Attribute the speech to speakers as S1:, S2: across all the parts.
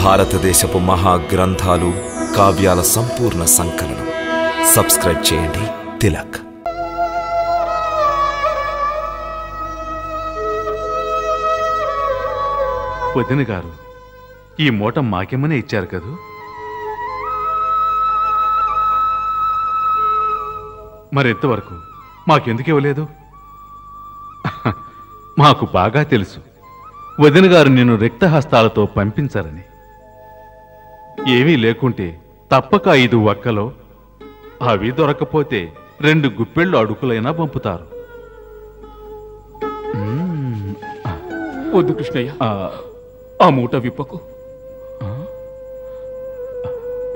S1: భారతదేశపు మహాగ్రంథాలు, కావ్యాల సంపూర్ణ సంకలనం. సబ్స్క్రైబ్ చేయండి తిలక్.
S2: వదిన గారు, ఈ మూట మాకేమనే ఇచ్చారు కదూ? మరింతవరకు మాకెందుకు ఇవ్వలేదు? మాకు బాగా తెలుసు వదిన గారు నిన్ను రిక్తహస్తాలతో పంపించారని. ఏమీ లేకుంటే తప్పక 5 వక్కలో, అవి దొరకపోతే 2 గుప్పెళ్ళు అడుగులైనా పంపుతారు.
S3: వద్దు కృష్ణయ్య, ఆ మూట విప్పకు.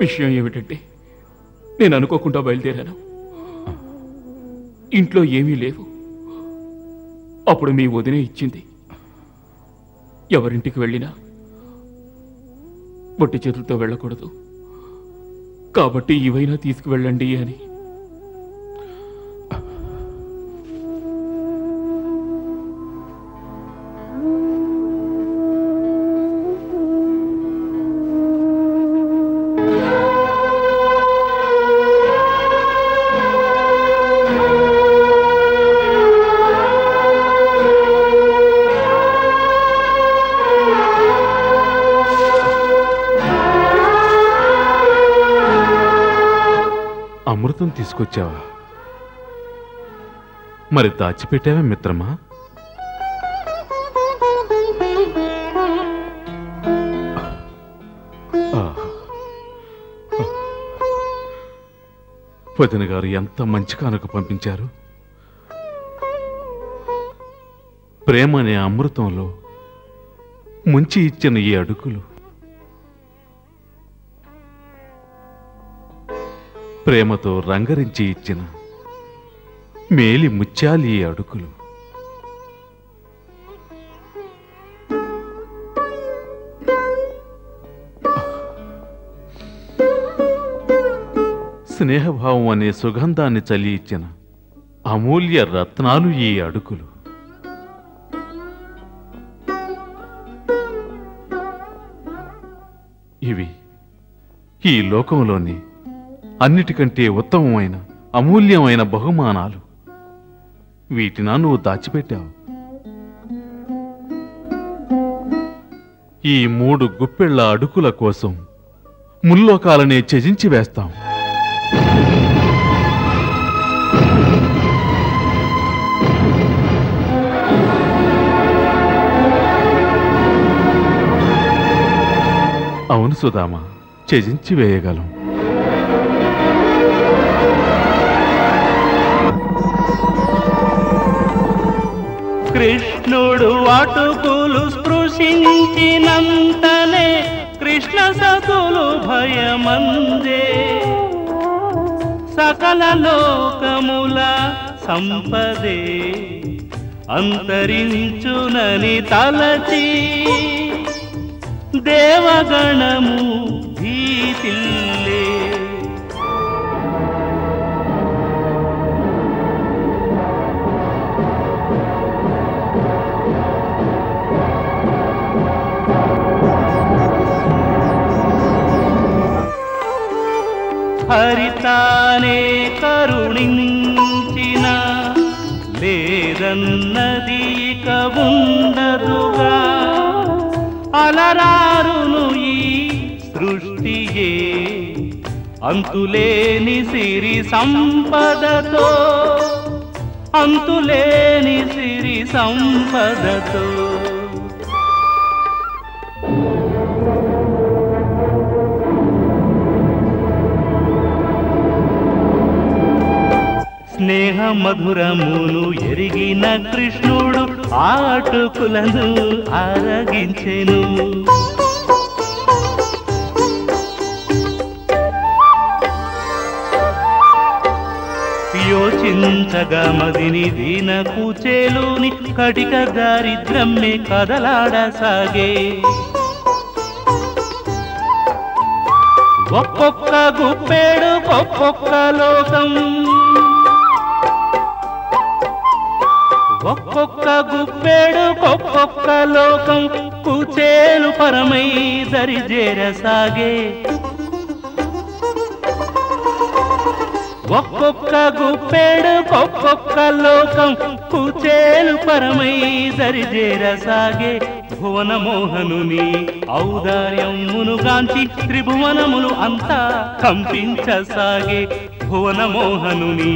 S3: విషయం ఏమిటంటే, నేను అనుకోకుండా బయలుదేరాను. ఇంట్లో ఏమీ లేవు. అప్పుడు మీ వదినే ఇచ్చింది. ఎవరింటికి వెళ్ళినా బొట్టి చేతులతో వెళ్ళకూడదు, కాబట్టి ఇవైనా తీసుకువెళ్ళండి అని.
S2: అమృతం తీసుకొచ్చావా? మరి దాచిపెట్టావా మిత్రమా? వదిన గారు ఎంత మంచి కానుక పంపించారు. ప్రేమ అనే అమృతంలో ముంచి ఇచ్చిన ఈ అడుగులు, ప్రేమతో రంగరించి ఇచ్చిన మేలి ముత్యాలి ఈ అడుగులు. స్నేహభావం అనే సుగంధాన్ని చల్లి ఇచ్చిన అమూల్య రత్నాలు ఈ అడుగులు. ఇవి ఈ లోకంలోని అన్నిటికంటే ఉత్తమమైన అమూల్యమైన బహుమానాలు. వీటినా నువ్వు దాచిపెట్టావు. ఈ 3 గుప్పెళ్ల అడుగుల కోసం ముల్లోకాలనే త్యజించి వేస్తాం. అవును సుధామా, త్యజించి వేయగలం.
S4: కృష్ణుడు అటుకులు స్పృశించినంతనే కృష్ణ సతులు భయమందే. సకల లోకముల సంపదే అంతరించునని తలచి దేవగణము భీతిల్లే. హరితానే కరుణించిన లేదన్నది ఇక ఉండదుగా. అలరారును ఈ సృష్టియే అంతులేని సిరి సంపదతో, అంతులేని సిరి సంపదతో. స్నేహ మధురమును ఎరిగిన కృష్ణుడు ఆటుకులను ఆరగించెను. యోచించగా మదిని దీన కూచేలుని కటిక దారిద్ర్యమే కదలాడసాగే. ఒక్కొక్క గుప్పెడు ఒక్కొక్క లోకం, ఒక్కొక్క గుప్పెడు ఒక్కొక్క లోకం కూచేలు పరమై దరిజేరసాగే ఒక్కొక్క గుప్పెడు ఒక్కొక్క లోకం కూచేలు పరమై దరిజేరసాగే భువన మోహనుని ఔదార్యమునుగాంచి త్రిభువనములు అంతా కంపించసాగే భువన మోహనుని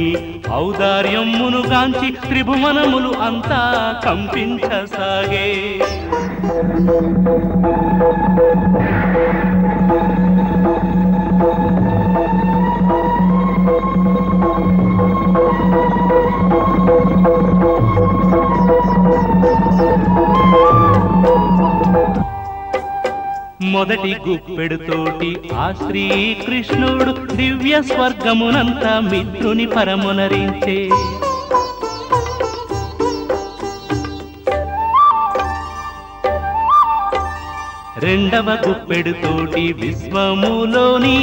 S4: ఔదార్యమునుగాంచి త్రిభువనములు అంతా కంపించసాగే మొదటి గుప్పెడుతోటి ఆ శ్రీకృష్ణుడు దివ్య స్వర్గమునంతా మిత్రుని పరమునరించే రెండవ గుప్పెడుతోటి విశ్వములోని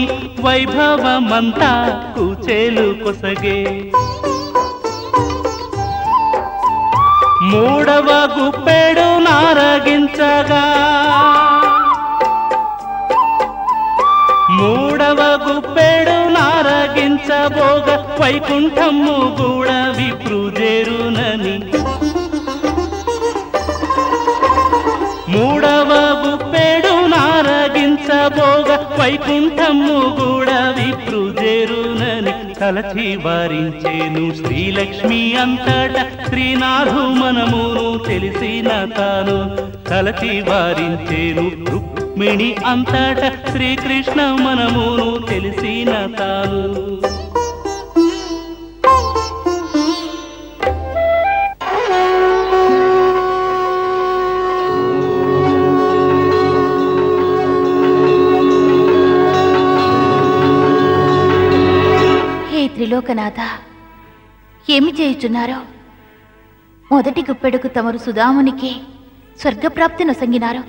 S4: వైభవమంతా కూచేలు కొసగే మూడవ గుప్పెడు నారగించగా మూడవ గుప్పెడు నారగించబోగ వైకుంఠము కూడా విప్రుజేరునని మూడవ గుప్పెడు నారగించబోగ వైకుంఠము కూడా విప్రుజేరునని తలచి వారించేను శ్రీలక్ష్మి అంతట శ్రీనాథు మనమును తెలిసిన తాను తలచి వారించేను రుక్మిణి అంతట శ్రీకృష్ణ మనమును తెలిసిన తాను
S5: త్రిలోకనాథ ఏమి చేయుచున్నారో మొదటి గుప్పెడుకు తమరు సుధామునికి స్వర్గప్రాప్తి నొసంగినారు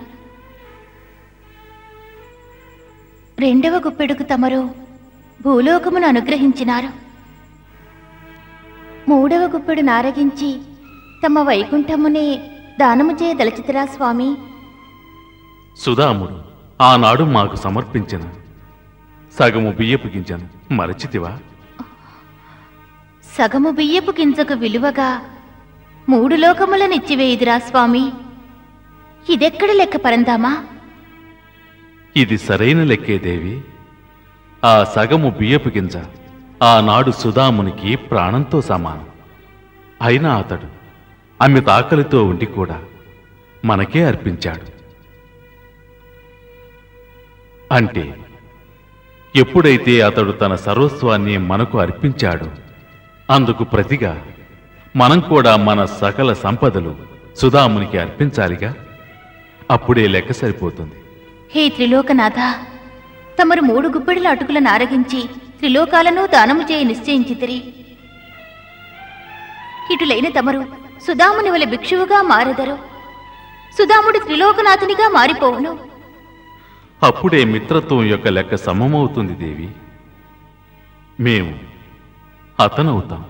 S5: రెండవ గుప్పెడుకు తమరు భూలోకమును అనుగ్రహించినారు మూడవ గుప్పెడు నారగించి తమ వైకుంఠమునే దానము చేయదలచితిరా స్వామి
S2: సుధాముడు ఆనాడు మాకు సమర్పించిన సగము బియ్యపు గింజను మరచితివా
S5: సగము బియ్యపు గింజకు విలువగా 3 లోకములనిచ్చివేయుదురా స్వామి ఇదెక్కడ లెక్క పరందామా
S2: ఇది సరైన లెక్కే దేవి ఆ సగము బియ్యపు గింజ ఆనాడు సుధామునికి ప్రాణంతో సమానం అయినా అతడు అమిత ఆకలితో ఉండి కూడా మనకే అర్పించాడు అంటే ఎప్పుడైతే అతడు తన సర్వస్వాన్ని మనకు అర్పించాడో అందుకు ప్రతిగా మనం కూడా మన సకల సంపదలు సుధామునికి అర్పించాలిగా అప్పుడే లెక్క సరిపోతుంది
S5: హే త్రిలోకనాథ తమరు 3 గుప్పెడుల అటుకులను ఆరగించి త్రిలోకాలను దానము చేయ నిశ్చయించితిరి ఇటులైన తమరు సుధాముని వలె భిక్షువుగా మారెదరు సుధాముడు త్రిలోకనాథునిగా మారిపోవును
S2: అప్పుడే మిత్రత్వం యొక్క లెక్క సమమవుతుంది దేవి మేము అతనవుతాం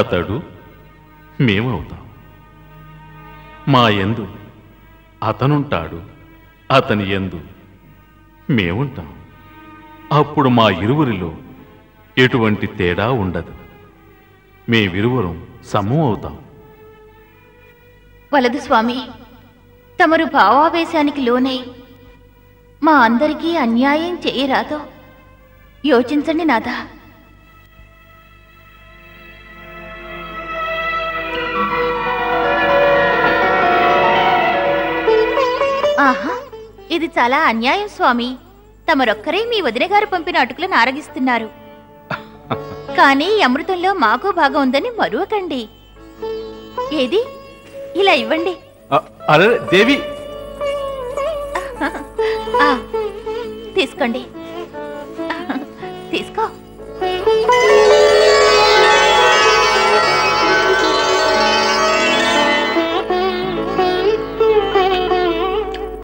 S2: అతడు మేమవుతాం మా యందు అతనుంటాడు అతని యందు మేముంటాం అప్పుడు మా ఇరువురిలో ఎటువంటి తేడా ఉండదు మేమిరువురం సమం అవుతాం
S5: వలదు స్వామి తమరు భావావేశానికి లోనై మా అందరికీ అన్యాయం చేయరాదో యోచించండి నాథా ఆహా ఇది చాలా అన్యాయం స్వామి తమరొక్కరే మీ వదినగారు పంపిన అటుకులను ఆరగిస్తున్నారు కానీ అమృతంలో మాకు భాగం ఉందని మరువకండి ఏది ఇలా ఇవ్వండి
S2: అరే దేవి
S5: తీసుకోండి తీసుకో